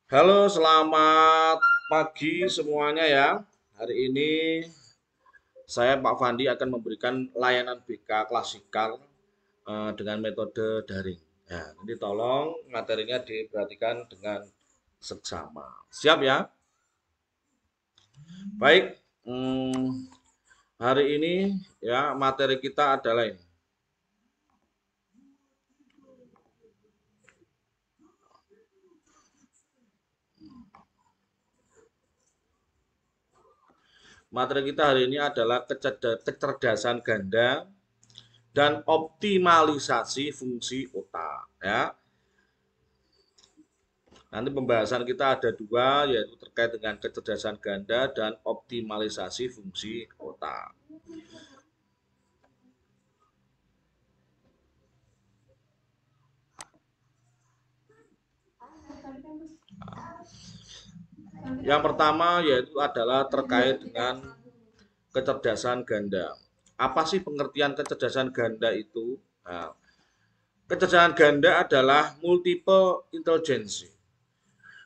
Halo, selamat pagi semuanya ya. Hari ini saya Pak Fandi akan memberikan layanan BK klasikal dengan metode daring. Ya, ini tolong materinya diperhatikan dengan seksama. Siap ya? Baik. Hari ini ya materi kita adalah ini. Materi kita hari ini adalah kecerdasan ganda dan optimalisasi fungsi otak ya. Nanti pembahasan kita ada dua, yaitu terkait dengan kecerdasan ganda dan optimalisasi fungsi otak. Yang pertama yaitu adalah terkait dengan kecerdasan ganda. Apa sih pengertian kecerdasan ganda itu? Nah, kecerdasan ganda adalah multiple intelligence,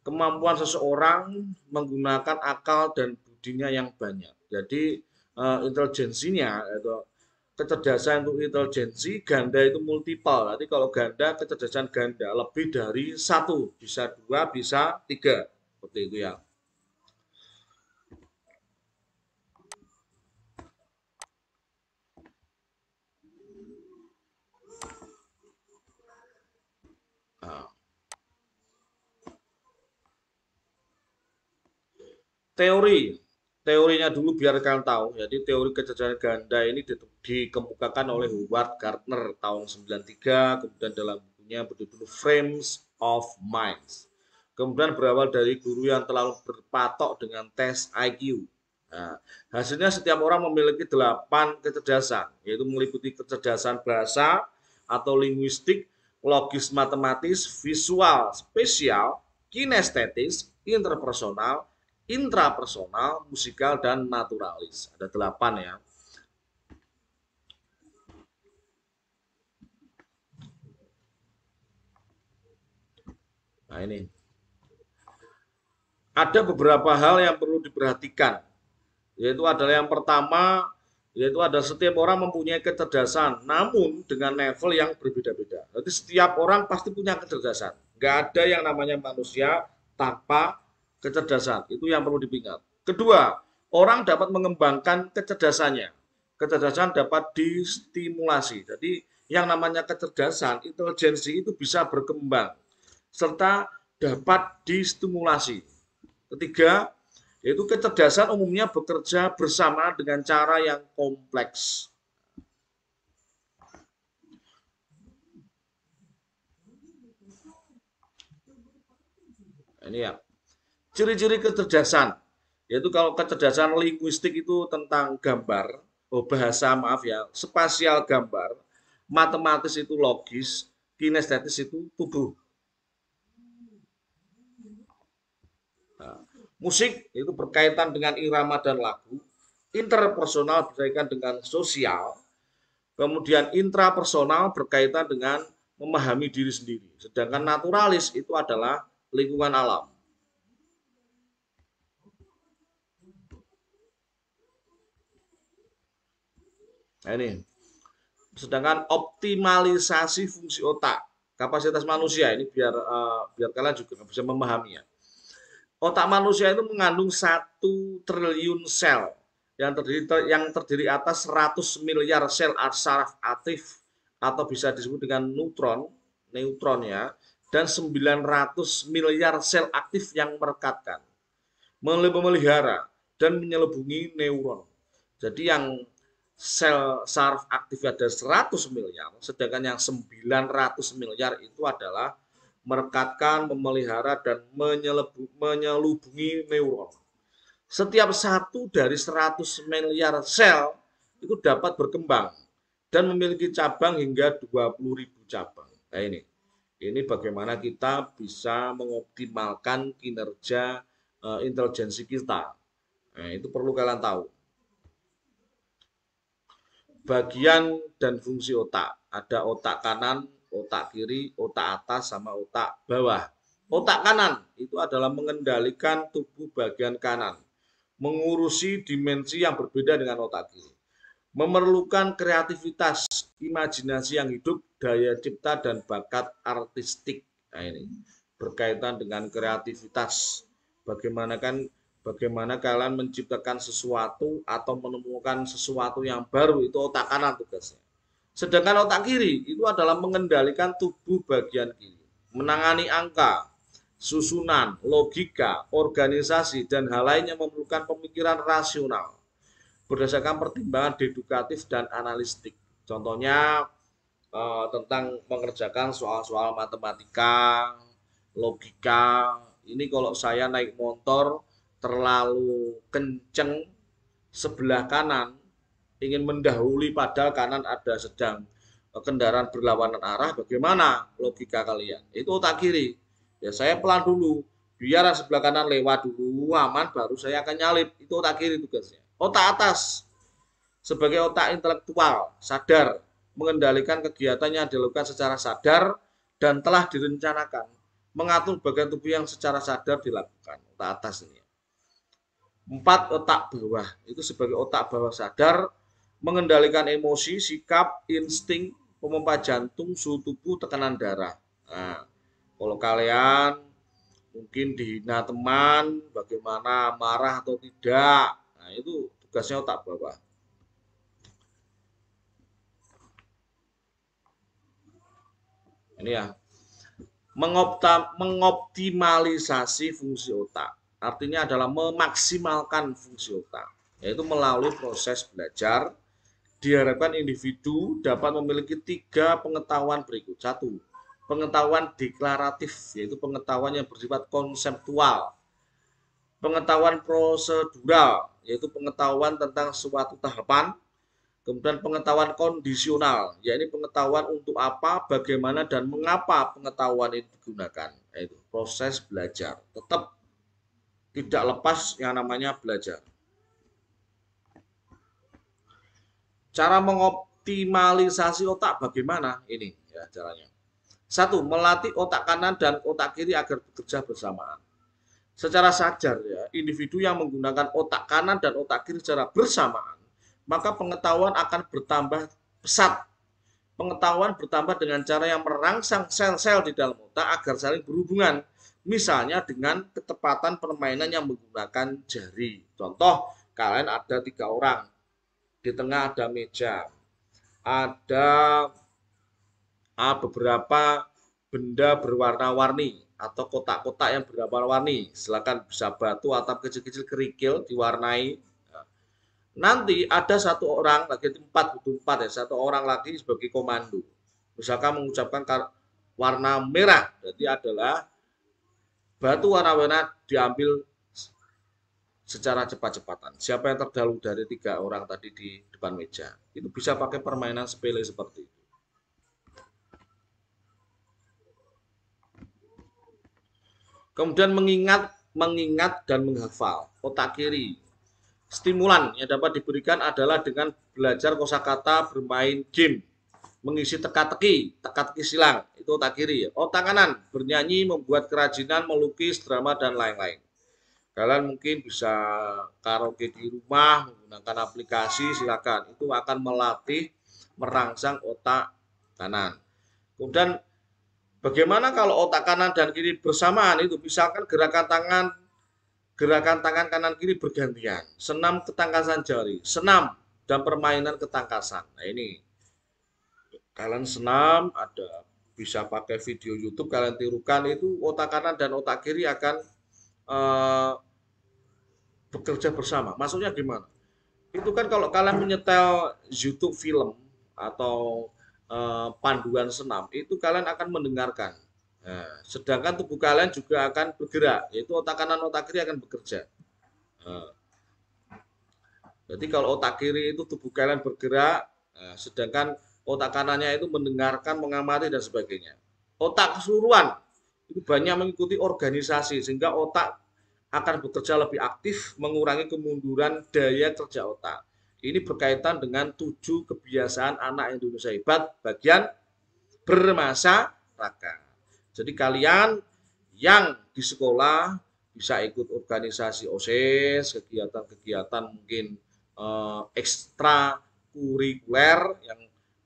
kemampuan seseorang menggunakan akal dan budinya yang banyak. Jadi intelijensinya itu kecerdasan untuk intelijensi ganda itu multiple. Nanti kalau ganda kecerdasan ganda lebih dari satu, bisa dua, bisa tiga, seperti itu ya. Nah, teori teorinya dulu biar kalian tahu. Jadi teori kecerdasan ganda ini dikemukakan oleh Howard Gardner tahun 93, kemudian dalam bukunya berjudul Frames of Minds. Kemudian berawal dari guru yang terlalu berpatok dengan tes IQ. Nah, hasilnya setiap orang memiliki 8 kecerdasan, yaitu meliputi kecerdasan bahasa atau linguistik, logis matematis, visual, spesial, kinestetis, interpersonal, intrapersonal, musikal, dan naturalis. Ada 8 ya. Nah ini. Ada beberapa hal yang perlu diperhatikan. Yaitu adalah yang pertama, yaitu ada setiap orang mempunyai kecerdasan, namun dengan level yang berbeda-beda. Jadi setiap orang pasti punya kecerdasan. Nggak ada yang namanya manusia tanpa kecerdasan. Itu yang perlu diingat. Kedua, orang dapat mengembangkan kecerdasannya. Kecerdasan dapat distimulasi. Jadi yang namanya kecerdasan, intelijensi itu bisa berkembang serta dapat distimulasi. Ketiga, yaitu kecerdasan umumnya bekerja bersama dengan cara yang kompleks. Ini ya, ciri-ciri kecerdasan. Yaitu kalau kecerdasan linguistik itu tentang gambar, oh bahasa maaf ya, spasial gambar, matematis itu logis, kinestetis itu tubuh. Nah, musik itu berkaitan dengan irama dan lagu, interpersonal berkaitan dengan sosial, kemudian intrapersonal berkaitan dengan memahami diri sendiri. Sedangkan naturalis itu adalah lingkungan alam. Nah ini. Sedangkan optimalisasi fungsi otak, kapasitas manusia ini biar kalian juga bisa memahaminya. Otak manusia itu mengandung 1 triliun sel yang terdiri atas 100 miliar sel saraf aktif atau bisa disebut dengan neutron ya, dan 900 miliar sel aktif yang merekatkan, memelihara dan menyelubungi neuron. Jadi yang sel saraf aktif ada 100 miliar, sedangkan yang 900 miliar itu adalah merekatkan, memelihara, dan menyelubungi neuron. Setiap satu dari 100 miliar sel itu dapat berkembang dan memiliki cabang hingga 20.000 cabang. Nah ini bagaimana kita bisa mengoptimalkan kinerja intelijensi kita. Nah, itu perlu kalian tahu. Bagian dan fungsi otak. Ada otak kanan, otak kiri, otak atas, sama otak bawah. Otak kanan itu adalah mengendalikan tubuh bagian kanan, mengurusi dimensi yang berbeda dengan otak kiri. Memerlukan kreativitas, imajinasi yang hidup, daya cipta, dan bakat artistik. Nah ini berkaitan dengan kreativitas. Bagaimana kalian menciptakan sesuatu atau menemukan sesuatu yang baru, itu otak kanan tugasnya. Sedangkan otak kiri itu adalah mengendalikan tubuh bagian kiri, menangani angka, susunan, logika, organisasi, dan hal lain yang memerlukan pemikiran rasional berdasarkan pertimbangan dedukatif dan analistik. Contohnya tentang mengerjakan soal-soal matematika, logika. Ini kalau saya naik motor terlalu kenceng sebelah kanan, ingin mendahului padahal kanan ada sedang kendaraan berlawanan arah, bagaimana logika kalian? Itu otak kiri. Ya saya pelan dulu, biar sebelah kanan lewat dulu, aman, baru saya akan nyalip. Itu otak kiri tugasnya. Otak atas sebagai otak intelektual, sadar, mengendalikan kegiatannya dilakukan secara sadar dan telah direncanakan, mengatur bagian tubuh yang secara sadar dilakukan. Otak atas ini. 4. Otak bawah itu sebagai otak bawah sadar, mengendalikan emosi, sikap, insting, pompa jantung, suhu tubuh, tekanan darah. Nah, kalau kalian mungkin dihina teman, bagaimana marah atau tidak, nah itu tugasnya otak bawah. Ini ya, mengoptimalisasi fungsi otak. Artinya adalah memaksimalkan fungsi otak, yaitu melalui proses belajar. Diharapkan individu dapat memiliki 3 pengetahuan berikut. 1. Pengetahuan deklaratif, yaitu pengetahuan yang bersifat konseptual. Pengetahuan prosedural, yaitu pengetahuan tentang suatu tahapan. Kemudian pengetahuan kondisional, yaitu pengetahuan untuk apa, bagaimana, dan mengapa pengetahuan itu digunakan, yaitu proses belajar. Tetap tidak lepas yang namanya belajar. Cara mengoptimalisasi otak bagaimana? Ini ya caranya. 1. Melatih otak kanan dan otak kiri agar bekerja bersamaan. Secara sadar ya, individu yang menggunakan otak kanan dan otak kiri secara bersamaan, maka pengetahuan akan bertambah pesat. Pengetahuan bertambah dengan cara yang merangsang sel-sel di dalam otak agar saling berhubungan. Misalnya dengan ketepatan permainan yang menggunakan jari. Contoh, kalian ada 3 orang. Di tengah ada meja. Ada beberapa benda berwarna-warni atau kotak-kotak yang berwarna-warni. Silakan bisa batu atau kecil-kecil kerikil diwarnai. Nanti ada 1 orang lagi, 4 butuh 4 ya, 1 orang lagi sebagai komando. Misalkan mengucapkan warna merah, berarti adalah batu warna merah diambil secara cepat-cepatan. Siapa yang terdahulu dari 3 orang tadi di depan meja, itu bisa pakai permainan sepele seperti itu. Kemudian mengingat dan menghafal. Otak kiri. Stimulan yang dapat diberikan adalah dengan belajar kosakata, bermain game, mengisi teka-teki silang, itu otak kiri. Otak kanan, bernyanyi, membuat kerajinan, melukis, drama, dan lain-lain. Kalian mungkin bisa karaoke di rumah, menggunakan aplikasi, silakan. Itu akan melatih, merangsang otak kanan. Kemudian bagaimana kalau otak kanan dan kiri bersamaan? Itu misalkan gerakan tangan kanan kiri bergantian, senam ketangkasan jari, senam dan permainan ketangkasan. Nah ini kalian senam, ada bisa pakai video YouTube, kalian tirukan, itu otak kanan dan otak kiri akan bekerja bersama. Maksudnya gimana? Itu kan kalau kalian menyetel YouTube film atau panduan senam, itu kalian akan mendengarkan. Nah, sedangkan tubuh kalian juga akan bergerak, yaitu otak kanan otak kiri akan bekerja. Nah, jadi kalau otak kiri itu tubuh kalian bergerak, sedangkan otak kanannya itu mendengarkan, mengamati, dan sebagainya. Otak keseluruhan itu banyak mengikuti organisasi, sehingga otak akan bekerja lebih aktif, mengurangi kemunduran daya kerja otak. Ini berkaitan dengan 7 kebiasaan anak Indonesia hebat bagian bermasyarakat. Jadi kalian yang di sekolah bisa ikut organisasi OSIS, kegiatan-kegiatan mungkin ekstra kurikuler yang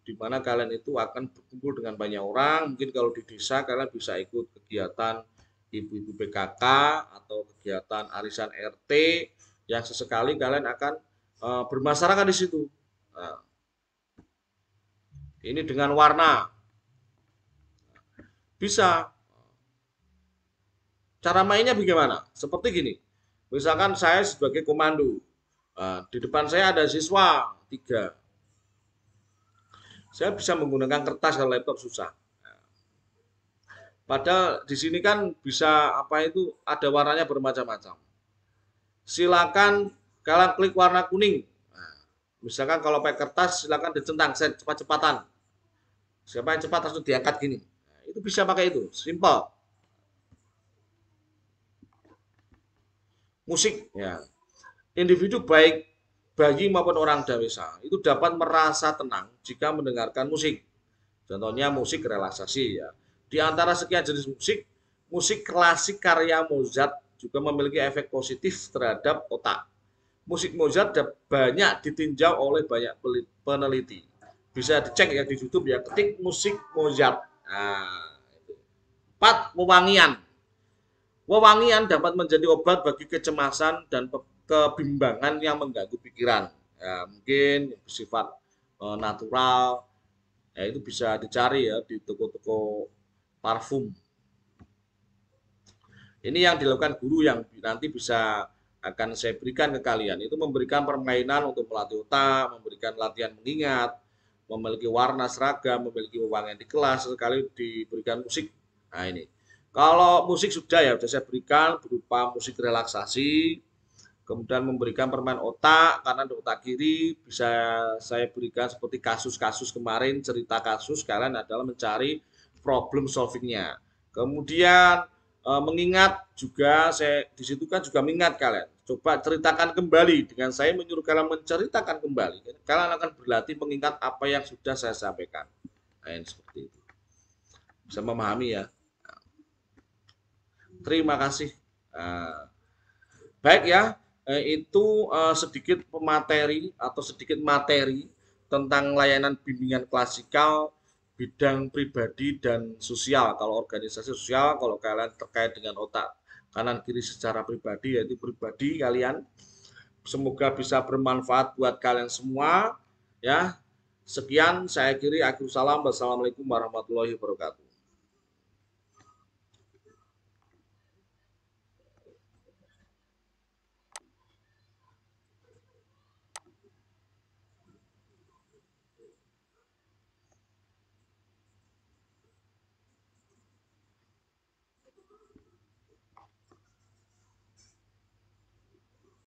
dimana kalian itu akan berkumpul dengan banyak orang. Mungkin kalau di desa kalian bisa ikut kegiatan ibu-ibu PKK atau kegiatan arisan RT yang sesekali kalian akan bermasyarakat di situ. Nah, ini dengan warna bisa. Cara mainnya bagaimana? Seperti gini. Misalkan saya sebagai komando. Nah, di depan saya ada siswa 3. Saya bisa menggunakan kertas kalau laptop susah. Padahal di sini kan bisa apa itu ada warnanya bermacam-macam. Silakan kalian klik warna kuning. Nah, misalkan kalau pakai kertas silakan dicentang cepat-cepatan. Siapa yang cepat langsung diangkat gini. Nah, itu bisa pakai itu, simple. Musik ya. Individu baik bayi maupun orang dewasa itu dapat merasa tenang jika mendengarkan musik. Contohnya musik relaksasi ya. Di antara sekian jenis musik, musik klasik karya Mozart juga memiliki efek positif terhadap otak. Musik Mozart banyak ditinjau oleh banyak peneliti. Bisa dicek ya di YouTube ya, ketik musik Mozart. Nah, 4. Wewangian. Wewangian dapat menjadi obat bagi kecemasan dan kebimbangan yang mengganggu pikiran. Ya, mungkin bersifat natural. Ya, itu bisa dicari ya di toko-toko parfum. Ini yang dilakukan guru yang nanti bisa akan saya berikan ke kalian. Itu memberikan permainan untuk melatih otak, memberikan latihan mengingat, memiliki warna seragam, memiliki wewangian di kelas, sekali diberikan musik. Nah ini. Kalau musik sudah ya, sudah saya berikan berupa musik relaksasi, kemudian memberikan permain otak, kanan dan otak kiri, bisa saya berikan seperti kasus-kasus kemarin, cerita kasus, kalian adalah mencari problem solvingnya. Kemudian mengingat juga, saya di situ kan juga mengingat kalian. Coba ceritakan kembali dengan saya menyuruh kalian menceritakan kembali. Kalian akan berlatih mengingat apa yang sudah saya sampaikan. Nah, seperti itu. Bisa memahami ya. Terima kasih. Baik ya, itu sedikit pemateri atau sedikit materi tentang layanan bimbingan klasikal bidang pribadi dan sosial. Kalau organisasi sosial, kalau kalian terkait dengan otak kanan kiri secara pribadi, yaitu pribadi kalian. Semoga bisa bermanfaat buat kalian semua. Ya, sekian saya kiri. Akhirul salam. Wassalamualaikum warahmatullahi wabarakatuh.